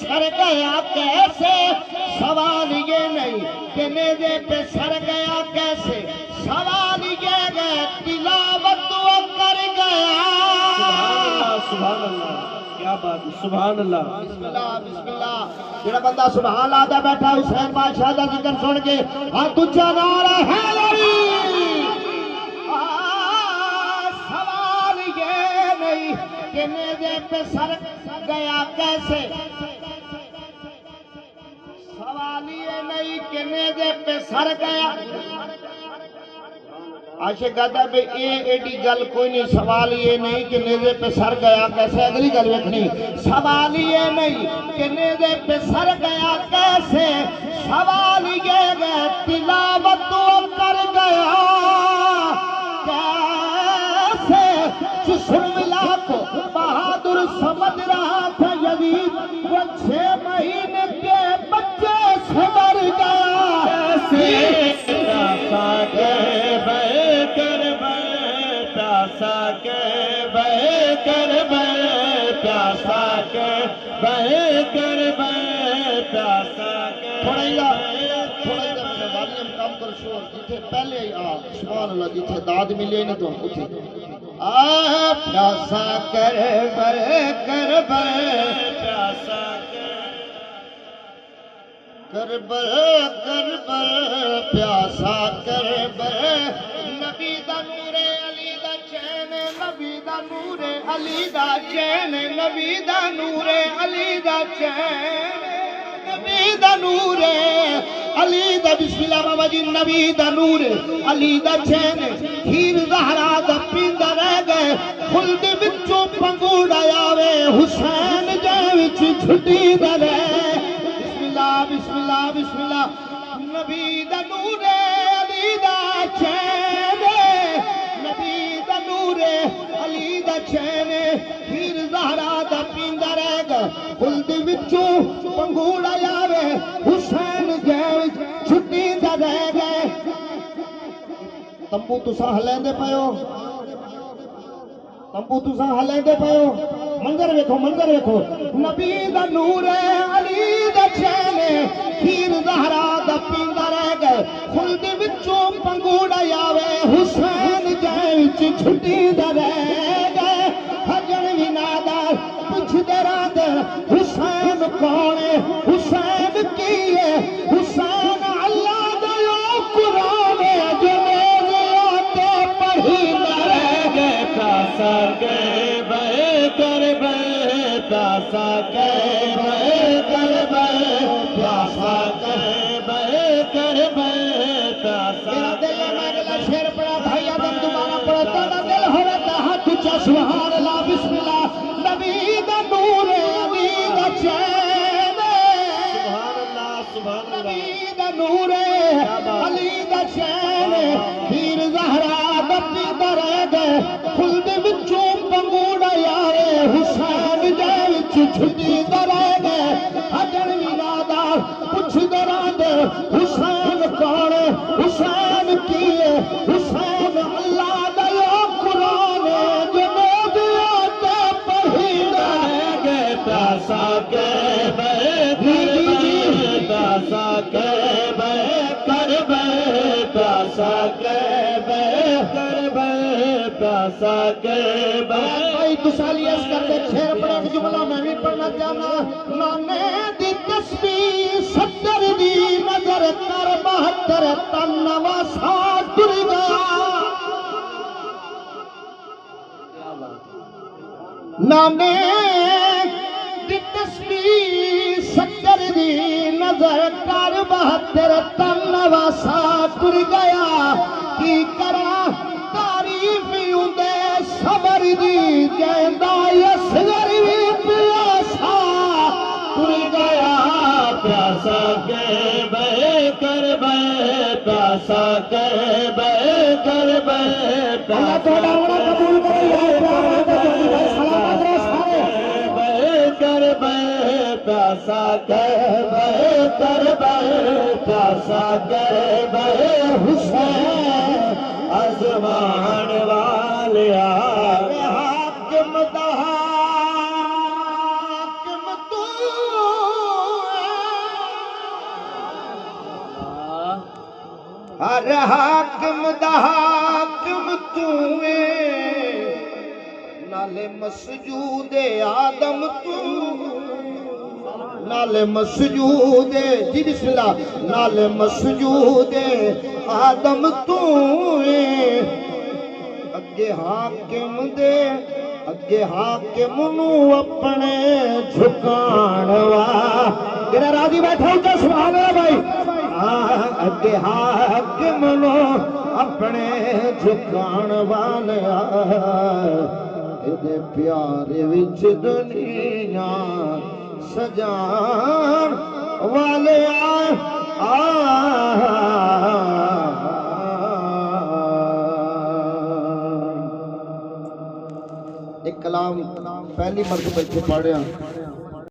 سر گیا کیسے، سوال یہ نہیں کہ نیزے پہ سر گیا کیسے، سوال یہ ہے تلاوت وہ کر گیا۔ سبحان اللہ، کیا بات ہے، سبحان اللہ۔ بسم اللہ بسم اللہ۔ جڑا بندہ سبحان اللہ دا بیٹھا حسین بادشاہ دا ذکر سن کے ہاتھ اونچا نعرہ حیدری۔ سوال یہ نہیں کہ نیزے پہ سر گیا کیسے، سوال یہ نہیں کہ نیزے پہ سر گیا۔ عاشق کہتا ہے بھئی ایڈی گل کوئی نہیں، سوال یہ نہیں کہ نیزے پہ سر گیا کیسے، اگلی گل ویکھنی، سوال یہ نہیں کہ نیزے پہ سر گیا کیسے، سوال یہ ہے تلاوت وہ کر گیا کیسے۔ جسم ملا کو بہادر سمجھ رہا تھا یزید، وہ 6 مہینے کے بچے سے ڈر گیا کیسے۔ پیاسا کے بے کر بے، پیاسا کے بے کر بے، پیاسا کے بے کر بے، پیاسا کے۔ تھوڑا ہی میرے والیم کام کر شور جیتھے پہلے ہی سبحان اللہ جیتھے داد ملے نہ تو اتھے پیاسا کر بے کر بے، پیاسا کے کر بے پیاسا کر بے، نبی دا نور علی دا چین، نبی دا نور علی دا چین، نبی دا نور علی دا چین، نبی دا نور علی دا بسم اللہ بابا جی، نبی دا نور علی دا چین، ہیر زہرا دا پیندہ رہ گئے، خلد بچوں پنگوڑا آوے، حسین جے وچ چھٹی دا رہے۔ بسم اللہ بسم اللہ بسم اللہ۔ نبی دا نور علی دا چین، نبی دا نور علی دا چین، ہیر زہرا دا پیندہ رہ گئے، خلد وچوں پنگوڑا آوے، حسین جے وچ چھٹی دا رہ گئے۔ تمبو تساں ہلین دے پیو، تمبو تساں ہلین دے پیو، منظر ویکھو منظر ویکھو، نبی دا نور علی دا چین، ہیر زہرا دا پیندہ رہ گئے، خلد وچوں پنگوڑا آوے، حسین جے وچ چھٹی دا رہ گئے۔ حجن وی نادار پچھ دراد، حسین کونے حسین کیے، حسین اللہ دیو قرآن جنیزیوں تے پڑھی نہ رہ گئے۔ پیاسا کے بے کر بے، پیاسا کے بے کر بے، پیاسا کے بے کر بے، پیاسا میرا دل ہے میں اگلا شیر پڑھا بھائی آدم دوبارہ پڑھا، تیرا دل ہو رہتا ہاتھ اونچا سبحان اللہ بسم اللہ۔ نبی دا نور علی دا چین، سبحان اللہ، سبحان اللہ۔ نبی دا نور علی دا چین، ہیر زہرا دا پیندہ رہ گئے، خلد وچوں پنگوڑا آوے، حسین جے وچ چھٹی دا رہ گئے۔ حجن وی نادار پچھ دراد، حسین کون حسین کیے، حسین اللہ دیو قرآن جنیزیوں تے پڑھی نہ رہ گئے۔ پیاسا کے بے کر بے، پیاسا کے بے کر بے، پیاسا کے بے کر بے، پیاسا کے بے۔ بھائی تسالی اس کر دے شیر پڑھا ایک جملہ میں بھی پڑھنا چاہنا، نانے دی تسبیح 70 دی نظر کر 72 تن نواسا ٹر گیا۔ نانے دی تسبیح 70 دی نظر کر 72 تن نواسا ٹر گیا۔ کی کرا تعریف اندے صبر دی، جیندہ یسگر بھی پیاسا ٹر گیا۔ پیاسا کے بے کر بے، پیاسا کے بے کر بے، اللہ توڑا ہونا قبول کرے، یہ پیارا ہے جو بھائی سلامت رہے سارے۔ بے کر بے، پیاسا کے بے کر بے، پیاسا کے بے، حسین ازمان والیا حاکم دا حاکم تو حاکم دا حاکم تو نالے مسجود آدم تو نالے مسجود جی بسم اللہ نالے مسجود آدم تو اگے حاکم دے اگے حاکم نو اپنے جھکان وا تیرا راضی بیٹھا ہوں تو سبحان اللہ بھائی اگے حاکم نو اپنے جھکان والا اے پیارے وچ دنیا سجان والے ایک کلام پہلی مرتبہ پڑھیا